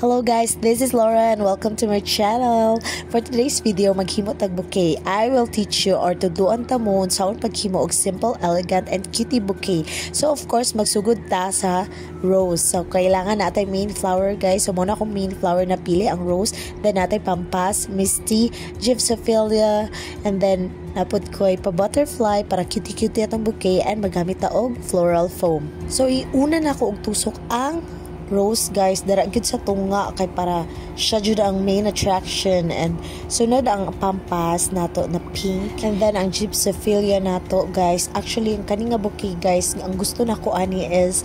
Hello guys, this is Laura and welcome to my channel. For today's video, maghimo tag bouquet. I will teach you or tuduan ta mo sa paghimo og simple, elegant and cutie bouquet. So of course, magsugod ta sa rose. So kailangan natay main flower guys. So muna akong main flower na pili ang rose, then natay pampas, misty, gypsophilia, and then napod ko ay pa-butterfly para cutie-cutie atong bouquet and magamit ta og floral foam. So iuna na ako og tusok ang rose guys, dara gid sa tunga kay para siya jud ang main attraction, and sunod ang pampas nato na pink, and then ang gypsophilia nato guys. Actually ang kaning nga bouquet guys, ang gusto nako ani is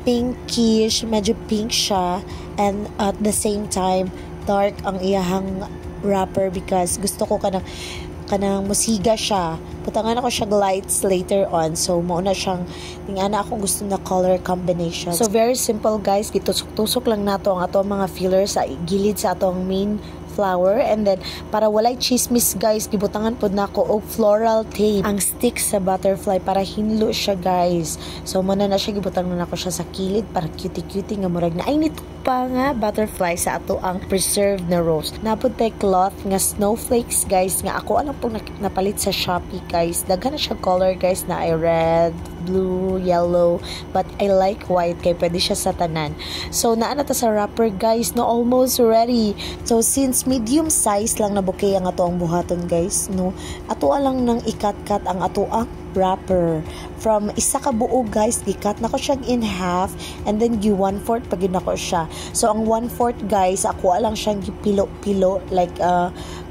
pinkish, medyo pink siya, and at the same time dark ang iyahang wrapper because gusto ko kanang musiga siya. Putangan ako siya lights later on. So, mauna siyang tingana akong gusto na color combination. So, very simple guys. Gitusok-tusok lang nato ang ato mga fillers sa gilid sa atong main flower, and then para walay chismis guys, gibutangan pod nako og floral tape ang stick sa butterfly para hinlo siya guys. So muna na siya, gibutangan na nako siya sa kilid para cutie-cutie nga murag na ay nito pa nga butterfly sa ato ang preserved na rose. Napod tay cloth nga snowflakes guys, nga ako alam pong napalit sa Shopee guys. Daghan na siya color guys, na ay red, blue, yellow, but I like white kay pwede siya sa tanan. So naa na ta sa wrapper guys, no, almost ready. So since medium size lang na bouquet ang ato ang buhaton guys, no, ato lang nang ikat-kat ang ato ang wrapper. From isa ka buo guys, gikat na ko siya in half, and then gi 1/4 pagid nako siya. So ang 1/4 guys, ako lang siyang gipilo-pilo like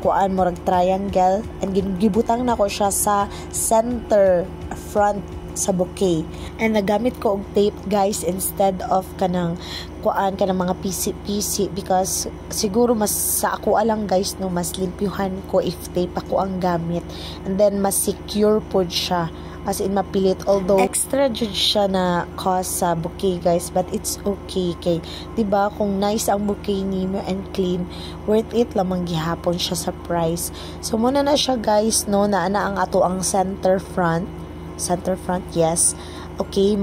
kuan murag triangle, and gibutang nako siya sa center front sa bouquet, and nagamit ko og tape guys instead of kanang mga PC because siguro mas sa ako alang guys, no, mas limpyuhan ko if tape ako ang gamit, and then mas secure pod siya as in mapilit, although extra jud siya na cost sa bouquet guys, but it's okay kay diba kung nice ang bouquet nimo and clean, worth it lamang gihapon siya sa price. So muna na siya guys, no, naa na ang ato ang center front, yes. Okay,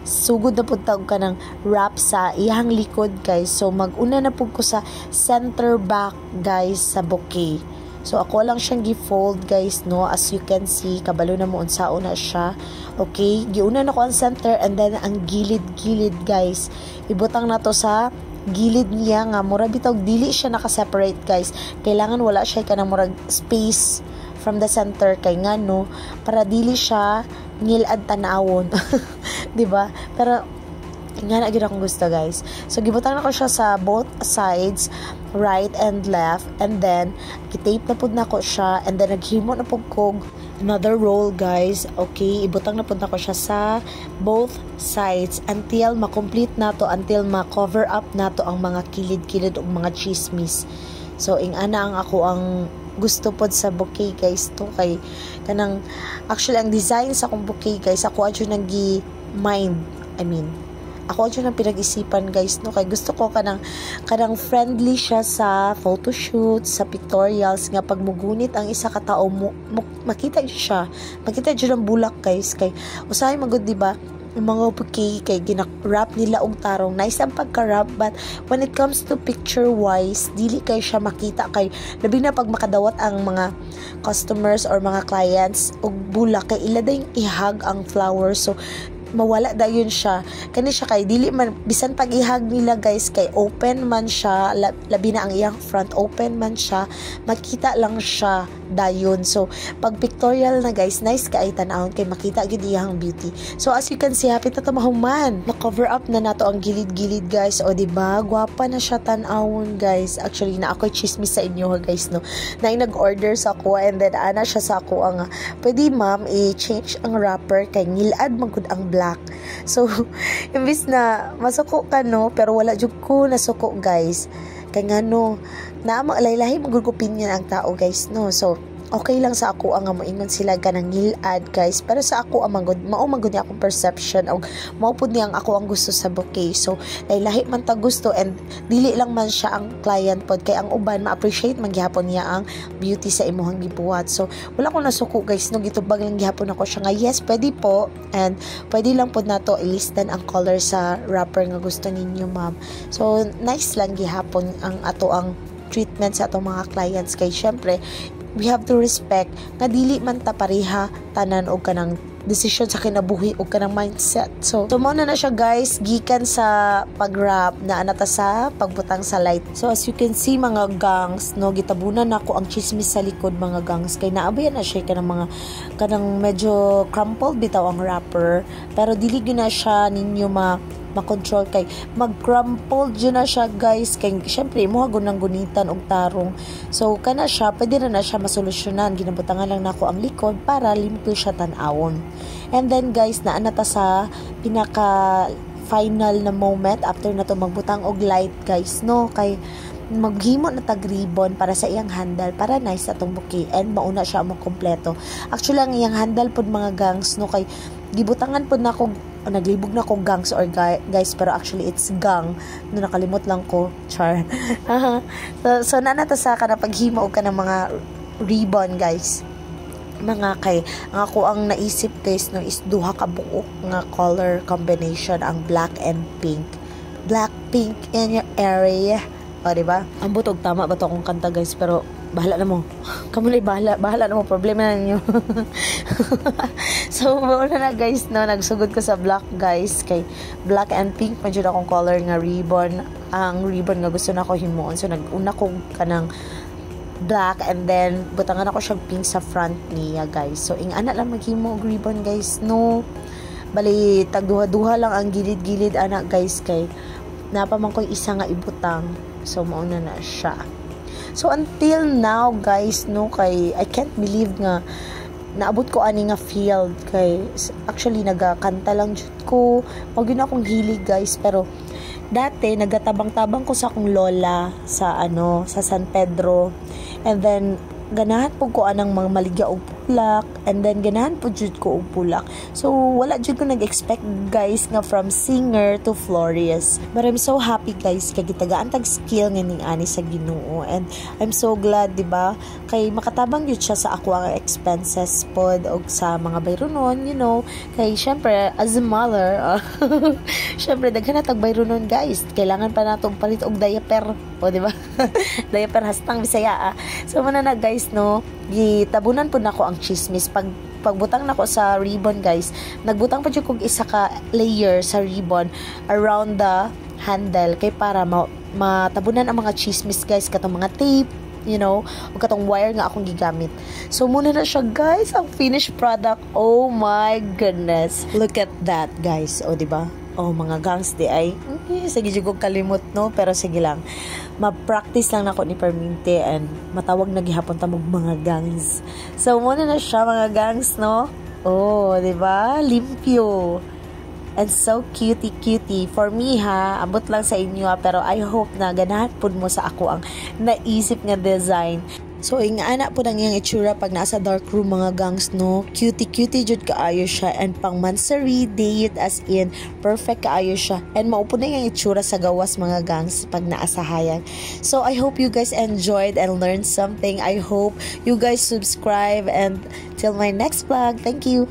sugod na pud tawag ka ng wrap sa iyang likod guys. So maguna na pud ko sa center back guys sa bouquet. So ako lang siyang gi-fold guys, no, as you can see kabalo na mo unsaon na siya. Okay, giuna na ko ang center, and then ang gilid guys, ibutang na to sa gilid niya nga murag bitaw dili siya naka-separate guys. Kailangan wala siya kanang murag space from the center kay nga, no, para dili siya ngilad tanawon. Diba? Pero nga na gyud akong gusto guys. So gibutang na ko siya sa both sides, right and left, and then gitape na pud nako siya, and then naghimo na pud ko another roll guys. Okay, ibutang na pud nako siya sa both sides until ma-complete nato, until ma-cover up nato ang mga kilid-kilid ug mga chismis. So ana ang ako ang gusto pod sa bouquet guys to, kay kanang actually ang design sa akong bouquet guys, ako adyo ako adyo nang pinag-isipan guys, no, kay gusto ko kanang friendly siya sa photoshoot, sa pictorials, nga pag mugunit ang isa ka tao makita jud ang bulak guys, kay usahay magud diba yung mga bouquet kay gina-wrap nila og tarong, nice ang pagka-wrap, but when it comes to picture wise, dili kay siya makita, kay labi na pag makadawat ang mga customers or mga clients og bulak, kay ila dayong ihag ang flower, so mawala dayon siya. Kani siya kay dili man bisan pag ihag nila guys, kay open man siya, labi na ang iyang front open man siya, makita lang siya dayon. So pag pictorial na guys, nice kay tan-awon kay makita gyud iyang beauty. So as you can see, hapit na mahuman, na-cover up na nato ang gilid-gilid guys. O diba, gwapa na siya tan-awon guys. Actually na ako chismis sa inyo guys, no, na nag-order sa ako, and then ana siya sa ako ang pwede ma'am i-change ang wrapper kay ngilad magud ang black. So imbis na masuko ka, no, pero wala jud ko nasuko guys, kay nga, no, na lahi-lahi magud opinion ang tao guys, no. So okay lang sa ako ang moingon sila kanang hilad guys, pero sa ako ang mao magud niya akong perception og mao pud niya ang ako ang gusto sa bouquet. So lahi man ta gusto, and dili lang man siya ang client pod, kay ang uban ma-appreciate man gihapon niya ang beauty sa imuhang gibuhat. So wala ko nasuko guys, no gitubag lang gihapon ako siya nga yes pwede po, and pwede lang pod nato ilistan ang color sa wrapper nga gusto ninyo ma'am. So nice lang gihapon ang ato ang treatment sa atong mga clients, kay syempre we have to respect nga dili man ta pareha tanan og kanang decision sa kinabuhi o kanang mindset. So mao na siya guys, gikan sa pag-wrap na anata sa pagbutang sa light. So as you can see mga gangs, no gitabunan nako ang chismis sa likod mga gangs, kay naabayan na siya kanang medyo crumpled bitaw ang wrapper, pero dili gyud na siya ninyo makontrol, kay mag-crumple dyan na siya guys, kay syempre mo hagunang gunitan og tarong. So kana siya pwede na siya masolusyonan, ginabutangan lang nako ang likod para limpyo siya tan-awon. And then guys, naanata sa pinaka final na moment after na to magbutang og light guys, no kay maghimo na tag ribbon para sa iyang handle para nice atong bouquet, and mauna siya mo kompleto. Actually ang iyang handle pod mga gangs, no kay gibutangan pod nako, naglibog na ko gangs or guys, pero actually it's gang, no nakalimot lang ko char. so nanata sa kana paghimo og kanang mga ribbon guys, mga kay ang ako ang naisip guys, no is duha ka buok nga color combination, ang black and pink in your area. O diba? Ang butog tama ba to akong kanta guys, pero bahala na mo. Kamulay bahala na mo, problema na ninyo. So muna na guys, no nagsugod ko sa black guys, kay black and pink man jud akong color nga ribbon. Ang ribbon nga gusto na ko himuon, so naguna ko kanang black, and then butangan ako siyang pink sa front niya guys. So ingana lang maghimo og ribbon guys, no bali tagduha-duha lang ang gilid-gilid ana guys, kay napaman ko isa nga ibutang. So mauna na siya. So until now guys, no kay I can't believe nga naabot ko ani nga field, kay actually nagakanta lang jud ko, pag yun akong hilig guys, pero dati nagatabang-tabang ko sa akong lola sa sa San Pedro, and then ganahan po ko anang mga maligya og pulak, and then ganahan po jud ko og pulak. So wala jud ko nag-expect guys nga from singer to florist, but I'm so happy guys kay gitagaan tag skill nga ning ani sa Ginoo, and I'm so glad diba kay makatabang jud siya sa ako ang expenses pod og sa mga bayronon, you know, kay syempre as a mother syempre daghan na tag bayronon guys, kailangan pa nato palit og diaper, o diba? Diaper hastang Bisaya. So muna na guys, no gitabunan po nako ang chismis pagbutang nako sa ribbon guys. Nagbutang pa jud kog isa ka layer sa ribbon around the handle, kay para matabunan ang mga chismis guys, katong mga tape, you know, o katong wire nga akong gigamit. So muna na siya guys, ang finished product. Oh my goodness, look at that guys, o diba? Oh mga gangs di ay sige jud ko kalimot, no, pero sige lang, ma-practice lang nako ni Perminte, and matawag na gihapon ta mga gangs. So muna na siya mga gangs, no. Oh diba, limpyo and so cutie for me ha, ambot lang sa inyo ha, pero I hope na ganahan pud mo sa ako ang naisip nga design. So ingana po nang iyang itsura pag nasa dark room mga gangs, no. Cutie jud kaayo siya, and pang mansari date as in perfect kaayo siya, and maupo na iyang itsura sa gawas mga gangs pag naa sa hayag. So I hope you guys enjoyed and learned something. I hope you guys subscribe, and till my next vlog. Thank you.